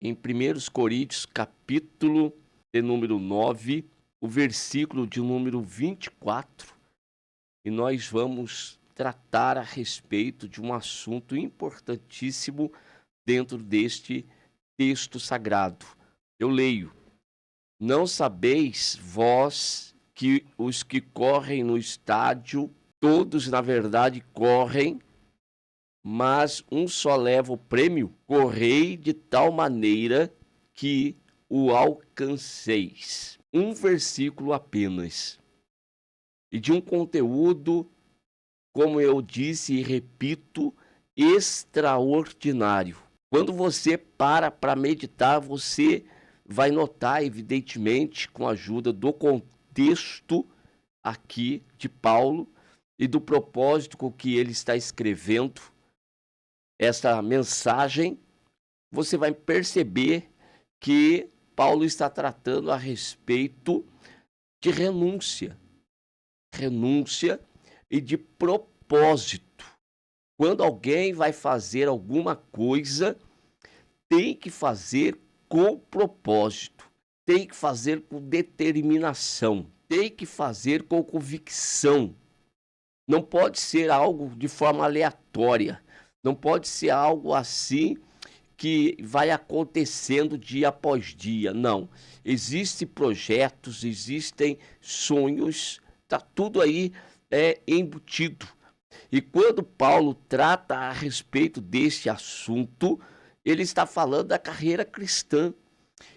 em 1 Coríntios, capítulo de número 9, o versículo de número 24, e nós vamos tratar a respeito de um assunto importantíssimo dentro deste texto sagrado. Eu leio: Não sabeis vós que os que correm no estádio, todos na verdade correm, mas um só leva o prêmio? Correi de tal maneira que o alcanceis. Um versículo apenas. E de um conteúdo, como eu disse e repito, extraordinário. Quando você para meditar, você vai notar, evidentemente, com a ajuda do contexto aqui de Paulo e do propósito com que ele está escrevendo essa mensagem, você vai perceber que Paulo está tratando a respeito de renúncia e de propósito. Quando alguém vai fazer alguma coisa, tem que fazer com propósito, tem que fazer com determinação, tem que fazer com convicção. Não pode ser algo de forma aleatória, não pode ser algo assim que vai acontecendo dia após dia. Não, existem projetos, existem sonhos, está tudo aí embutido. E quando Paulo trata a respeito deste assunto, ele está falando da carreira cristã,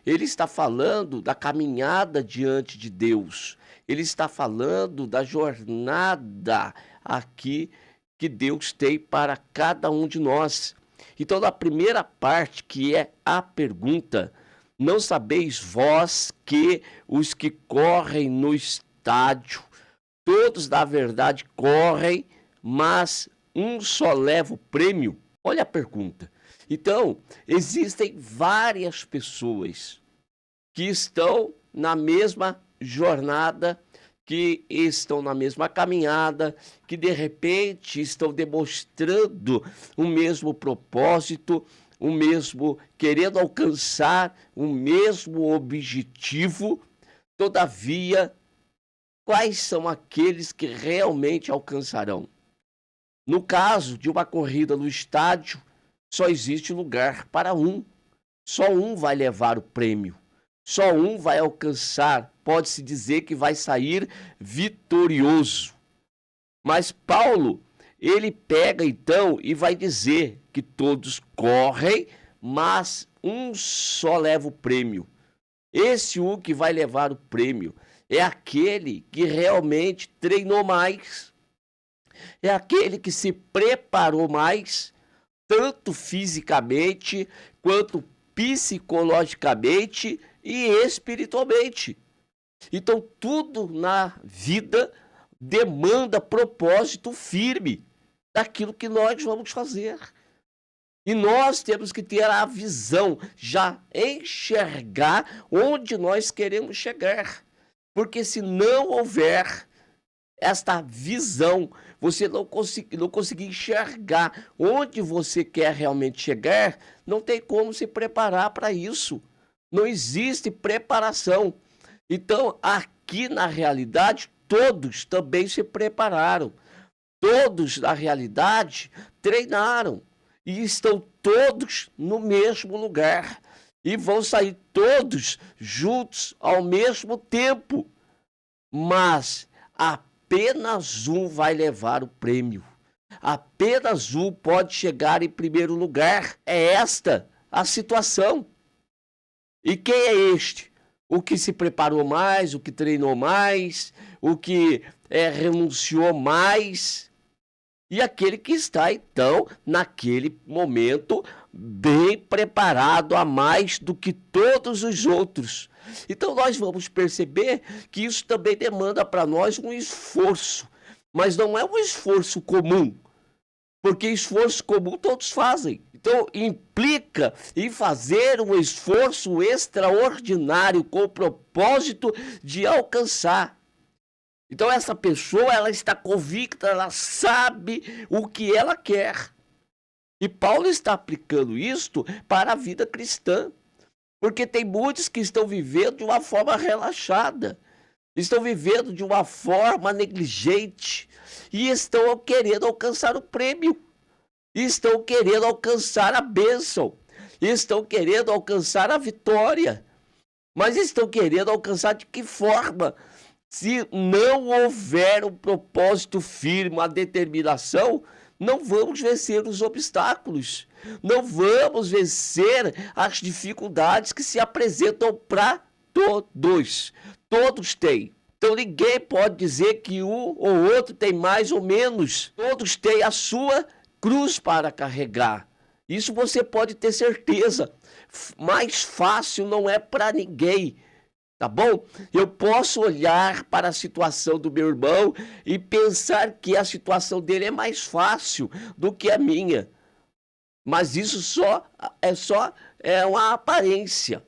ele está falando da caminhada diante de Deus, ele está falando da jornada aqui que Deus tem para cada um de nós. Então, na primeira parte, que é a pergunta: não sabeis vós que os que correm no estádio, todos na verdade correm, mas um só leva o prêmio? Olha a pergunta. Então, existem várias pessoas que estão na mesma jornada, que estão na mesma caminhada, que de repente estão demonstrando o mesmo propósito, o mesmo, querendo alcançar o mesmo objetivo. Todavia, quais são aqueles que realmente alcançarão? No caso de uma corrida no estádio, só existe lugar para um. Só um vai levar o prêmio. Só um vai alcançar, pode-se dizer que vai sair vitorioso. Mas Paulo, ele pega então e vai dizer que todos correm, mas um só leva o prêmio. Esse um que vai levar o prêmio é aquele que realmente treinou mais, é aquele que se preparou mais, tanto fisicamente quanto psicologicamente e espiritualmente. Então, tudo na vida demanda propósito firme daquilo que nós vamos fazer. E nós temos que ter a visão, já enxergar onde nós queremos chegar. Porque se não houver esta visão, você não conseguir enxergar onde você quer realmente chegar, não tem como se preparar para isso. Não existe preparação. Então, aqui na realidade, todos também se prepararam. Todos, na realidade, treinaram. E estão todos no mesmo lugar. E vão sair todos juntos ao mesmo tempo. Mas apenas um vai levar o prêmio. Apenas um pode chegar em primeiro lugar. É esta a situação. E quem é este? O que se preparou mais, o que treinou mais, o que renunciou mais. E aquele que está, então, naquele momento, bem preparado a mais do que todos os outros. Então, nós vamos perceber que isso também demanda para nós um esforço. Mas não é um esforço comum, porque esforço comum todos fazem. Então, implica em fazer um esforço extraordinário com o propósito de alcançar. Então, essa pessoa, ela está convicta, ela sabe o que ela quer. E Paulo está aplicando isto para a vida cristã. Porque tem muitos que estão vivendo de uma forma relaxada, estão vivendo de uma forma negligente e estão querendo alcançar o prêmio, estão querendo alcançar a bênção, estão querendo alcançar a vitória, mas estão querendo alcançar de que forma? Se não houver um propósito firme, uma determinação, não vamos vencer os obstáculos, não vamos vencer as dificuldades que se apresentam para todos. Todos têm. Então ninguém pode dizer que um ou outro tem mais ou menos. Todos têm a sua cruz para carregar. Isso você pode ter certeza. Mais fácil não é para ninguém. Tá bom? Eu posso olhar para a situação do meu irmão e pensar que a situação dele é mais fácil do que a minha. Mas isso é uma aparência.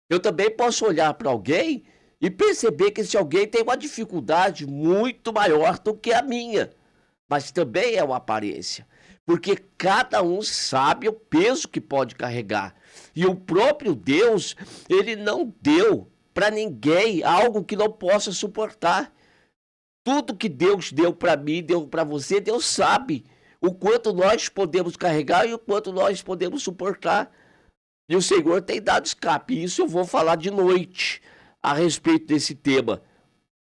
Eu também posso olhar para alguém e perceber que esse alguém tem uma dificuldade muito maior do que a minha. Mas também é uma aparência. Porque cada um sabe o peso que pode carregar. E o próprio Deus, ele não deu para ninguém algo que não possa suportar. Tudo que Deus deu para mim, deu para você, Deus sabe o quanto nós podemos carregar e o quanto nós podemos suportar. E o Senhor tem dado escape. Isso eu vou falar de noite a respeito desse tema.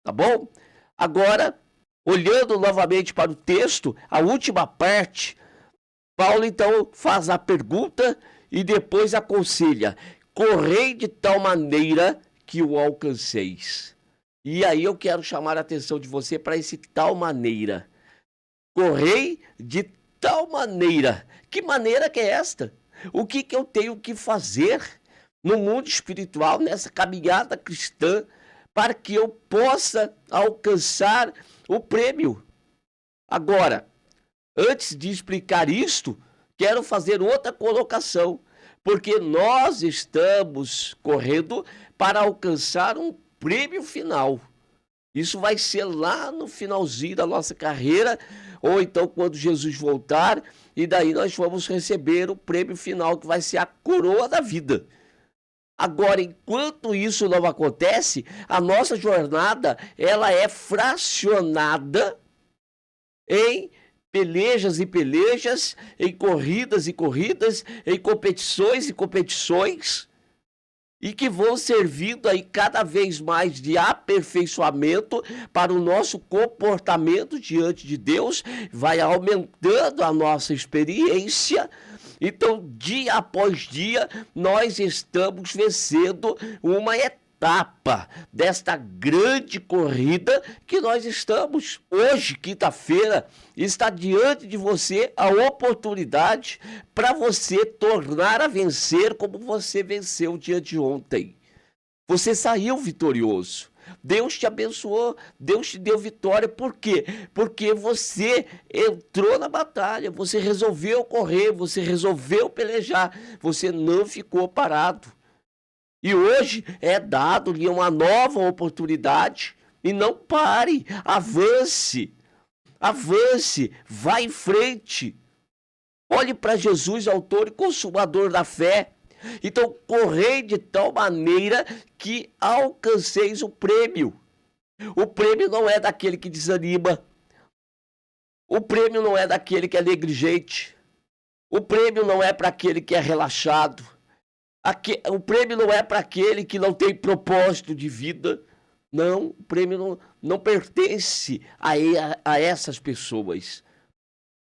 Tá bom? Agora, olhando novamente para o texto, a última parte, Paulo então faz a pergunta e depois aconselha: correi de tal maneira que o alcanceis. E aí eu quero chamar a atenção de você para esse tal maneira. Correi de tal maneira. Que maneira que é esta? O que eu tenho que fazer no mundo espiritual, nessa caminhada cristã, para que eu possa alcançar o prêmio? Agora, antes de explicar isto, quero fazer outra colocação, porque nós estamos correndo para alcançar um prêmio final. Isso vai ser lá no finalzinho da nossa carreira, ou então quando Jesus voltar, e daí nós vamos receber o prêmio final, que vai ser a coroa da vida. Agora, enquanto isso não acontece, a nossa jornada, ela é fracionada em pelejas e pelejas, em corridas e corridas, em competições e competições, e que vão servindo aí cada vez mais de aperfeiçoamento para o nosso comportamento diante de Deus, vai aumentando a nossa experiência. Então, dia após dia, nós estamos vencendo uma etapa desta grande corrida que nós estamos. Hoje, quinta-feira, está diante de você a oportunidade para você tornar a vencer como você venceu o dia de ontem. Você saiu vitorioso. Deus te abençoou, Deus te deu vitória. Por quê? Porque você entrou na batalha, você resolveu correr, você resolveu pelejar, você não ficou parado. E hoje é dado-lhe uma nova oportunidade. E não pare, avance, vá em frente. Olhe para Jesus, autor e consumador da fé. Então, correi de tal maneira que alcanceis o prêmio. O prêmio não é daquele que desanima. O prêmio não é daquele que é negligente. O prêmio não é para aquele que é relaxado. O prêmio não é para aquele que não tem propósito de vida. Não, o prêmio não pertence a essas pessoas.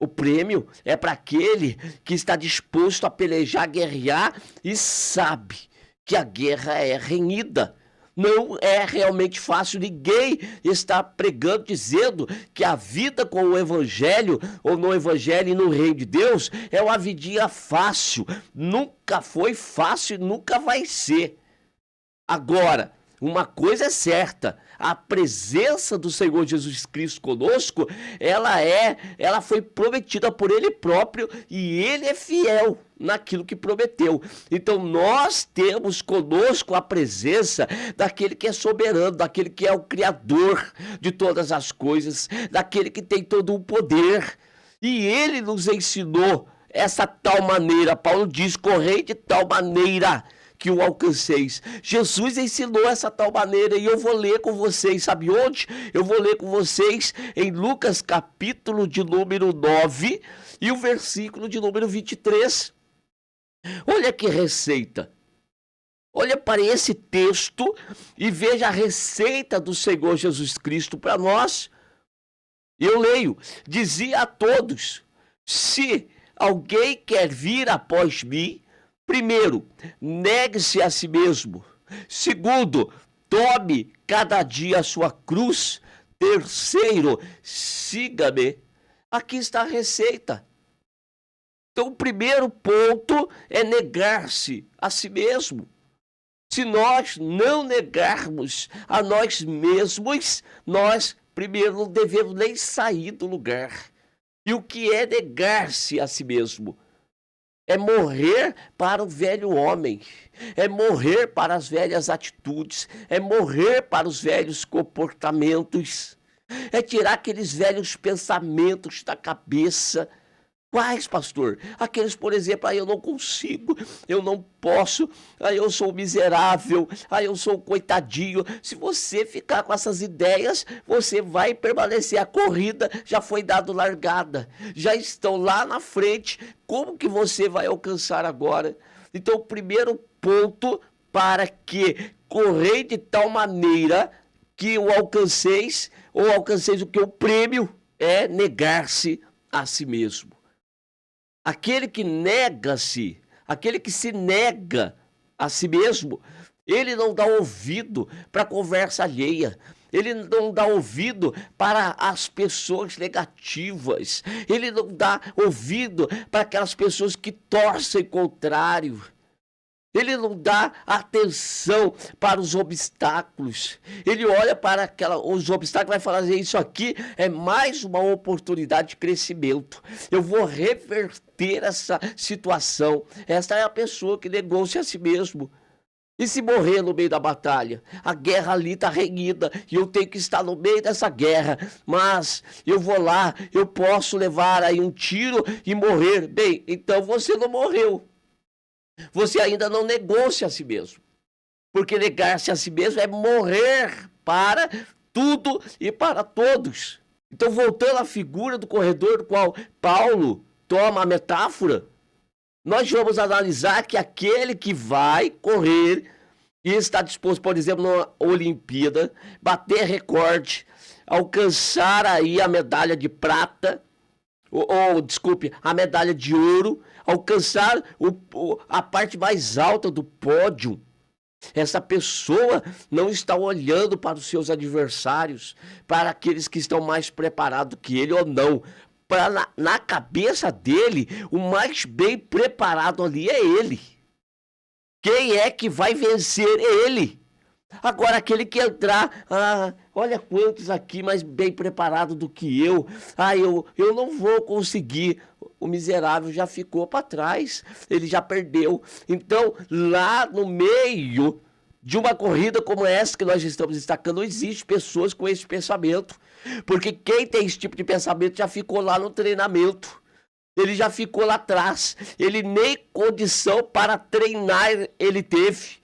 O prêmio é para aquele que está disposto a pelejar, guerrear e sabe que a guerra é renhida. Não é realmente fácil. Ninguém está pregando, dizendo que a vida com o Evangelho, ou no Evangelho e no Reino de Deus, é uma vidinha fácil. Nunca foi fácil e nunca vai ser. Agora, uma coisa é certa: a presença do Senhor Jesus Cristo conosco, ela foi prometida por Ele próprio e Ele é fiel naquilo que prometeu. Então nós temos conosco a presença daquele que é soberano, daquele que é o Criador de todas as coisas, daquele que tem todo o poder. E Ele nos ensinou essa tal maneira. Paulo diz, correi de tal maneira que o alcanceis. Jesus ensinou essa tal maneira e eu vou ler com vocês, sabe onde? Eu vou ler com vocês em Lucas capítulo de número 9 e o versículo de número 23. Olha que receita. Olha para esse texto e veja a receita do Senhor Jesus Cristo para nós. Eu leio, dizia a todos, se alguém quer vir após mim, primeiro, negue-se a si mesmo. Segundo, tome cada dia a sua cruz. Terceiro, siga-me. Aqui está a receita. Então, o primeiro ponto é negar-se a si mesmo. Se nós não negarmos a nós mesmos, nós, primeiro, não devemos nem sair do lugar. E o que é negar-se a si mesmo? É morrer para o velho homem, é morrer para as velhas atitudes, é morrer para os velhos comportamentos, é tirar aqueles velhos pensamentos da cabeça. Quais, pastor? Aqueles, por exemplo, eu não consigo, eu não posso, eu sou miserável, eu sou um coitadinho. Se você ficar com essas ideias, você vai permanecer. A corrida já foi dada largada, já estão lá na frente. Como que você vai alcançar agora? Então, o primeiro ponto para que correr de tal maneira que o alcanceis, ou alcanceis o que o prêmio é negar-se a si mesmo. Aquele que nega-se, aquele que se nega a si mesmo, ele não dá ouvido para a conversa alheia, ele não dá ouvido para as pessoas negativas, ele não dá ouvido para aquelas pessoas que torcem contrário. Ele não dá atenção para os obstáculos. Ele olha para os obstáculos e vai falar assim, isso aqui é mais uma oportunidade de crescimento. Eu vou reverter essa situação. Esta é a pessoa que negou-se a si mesmo. E se morrer no meio da batalha? A guerra ali está renhida e eu tenho que estar no meio dessa guerra. Mas eu vou lá, eu posso levar aí um tiro e morrer. Bem, então você não morreu. Você ainda não negou-se a si mesmo. Porque negar-se a si mesmo é morrer para tudo e para todos. Então, voltando à figura do corredor do qual Paulo toma a metáfora, nós vamos analisar que aquele que vai correr e está disposto, por exemplo, numa Olimpíada, bater recorde, alcançar aí a medalha de prata, desculpe, a medalha de ouro, alcançar a parte mais alta do pódio. Essa pessoa não está olhando para os seus adversários, para aqueles que estão mais preparados que ele ou não. Na cabeça dele, o mais bem preparado ali é ele. Quem é que vai vencer? É ele. Agora, aquele que entrar, olha quantos aqui mais bem preparados do que eu. Eu não vou conseguir. O miserável já ficou para trás, ele já perdeu. Então, lá no meio de uma corrida como essa que nós estamos destacando, não existe pessoas com esse pensamento. Porque quem tem esse tipo de pensamento já ficou lá no treinamento. Ele já ficou lá atrás. Ele nem condição para treinar ele teve.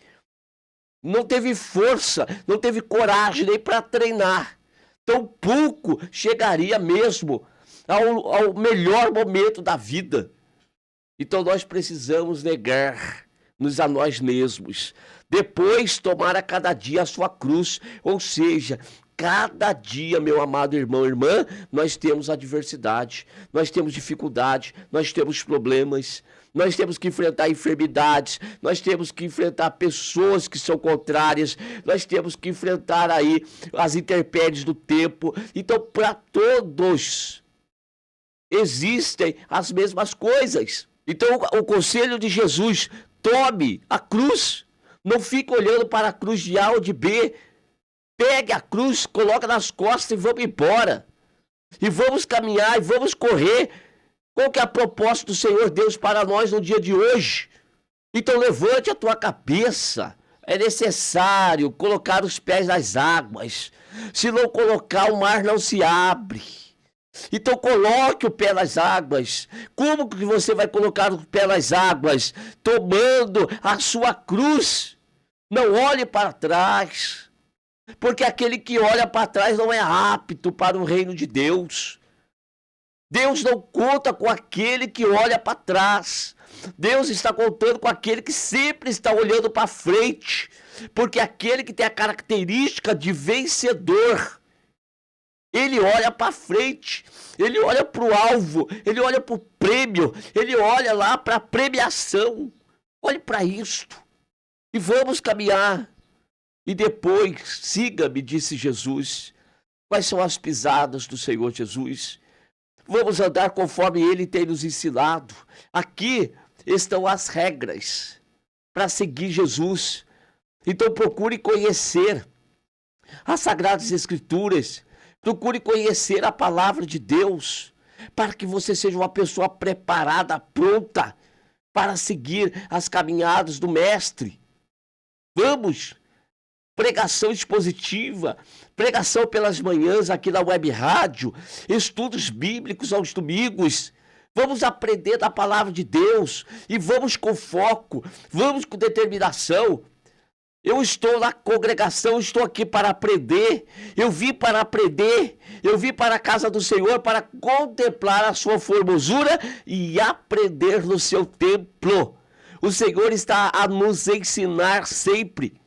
Não teve força, não teve coragem nem para treinar. Tão pouco chegaria mesmo ao melhor momento da vida. Então nós precisamos negar-nos a nós mesmos. Depois tomar a cada dia a sua cruz. Ou seja, cada dia, meu amado irmão e irmã, nós temos adversidade, nós temos dificuldade, nós temos problemas. Nós temos que enfrentar enfermidades, nós temos que enfrentar pessoas que são contrárias, nós temos que enfrentar aí as intempéries do tempo. Então, para todos existem as mesmas coisas. Então, o conselho de Jesus, tome a cruz, não fique olhando para a cruz de A ou de B. Pegue a cruz, coloca nas costas e vamos embora. E vamos caminhar e vamos correr. Qual que é a proposta do Senhor Deus para nós no dia de hoje? Então levante a tua cabeça. É necessário colocar os pés nas águas. Se não colocar, o mar não se abre. Então coloque o pé nas águas. Como que você vai colocar o pé nas águas? Tomando a sua cruz. Não olhe para trás, porque aquele que olha para trás não é apto para o reino de Deus. Deus não conta com aquele que olha para trás. Deus está contando com aquele que sempre está olhando para frente, porque aquele que tem a característica de vencedor, ele olha para frente, ele olha para o alvo, ele olha para o prêmio, ele olha lá para a premiação. Olhe para isto e vamos caminhar. E depois, siga-me, disse Jesus. Quais são as pisadas do Senhor Jesus? Vamos andar conforme Ele tem nos ensinado. Aqui estão as regras para seguir Jesus. Então procure conhecer as Sagradas Escrituras. Procure conhecer a palavra de Deus, para que você seja uma pessoa preparada, pronta para seguir as caminhadas do Mestre. Vamos! Pregação expositiva, pregação pelas manhãs aqui na web rádio, estudos bíblicos aos domingos. Vamos aprender da palavra de Deus e vamos com foco, vamos com determinação. Eu estou na congregação, estou aqui para aprender, eu vim para aprender, eu vim para a casa do Senhor para contemplar a sua formosura e aprender no seu templo. O Senhor está a nos ensinar sempre.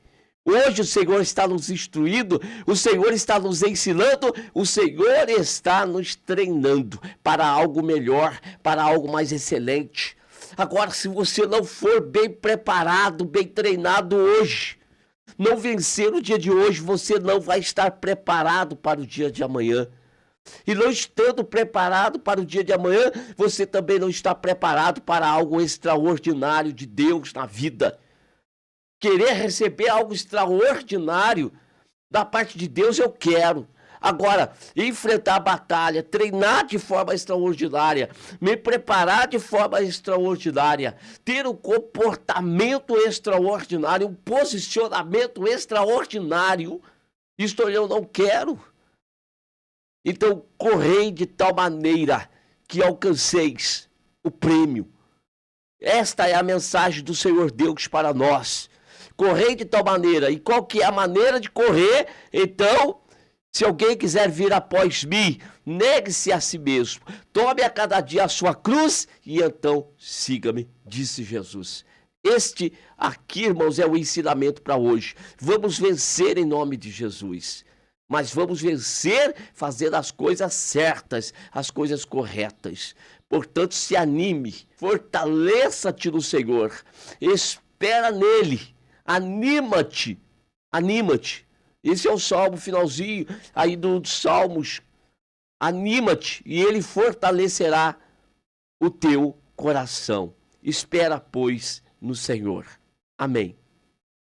Hoje o Senhor está nos instruindo, o Senhor está nos ensinando, o Senhor está nos treinando para algo melhor, para algo mais excelente. Agora, se você não for bem preparado, bem treinado hoje, não vencer o dia de hoje, você não vai estar preparado para o dia de amanhã. E não estando preparado para o dia de amanhã, você também não está preparado para algo extraordinário de Deus na vida. Querer receber algo extraordinário da parte de Deus, eu quero. Agora, enfrentar a batalha, treinar de forma extraordinária, me preparar de forma extraordinária, ter um comportamento extraordinário, um posicionamento extraordinário, isto eu não quero. Então, correi de tal maneira que alcanceis o prêmio. Esta é a mensagem do Senhor Deus para nós. Correi de tal maneira. E qual que é a maneira de correr? Então, se alguém quiser vir após mim, negue-se a si mesmo. Tome a cada dia a sua cruz e então siga-me, disse Jesus. Este aqui, irmãos, é o ensinamento para hoje. Vamos vencer em nome de Jesus. Mas vamos vencer fazendo as coisas certas, as coisas corretas. Portanto, se anime, fortaleça-te no Senhor, espera nele. Anima-te, anima-te. Esse é o salmo finalzinho aí dos Salmos. Anima-te e ele fortalecerá o teu coração. Espera, pois, no Senhor. Amém.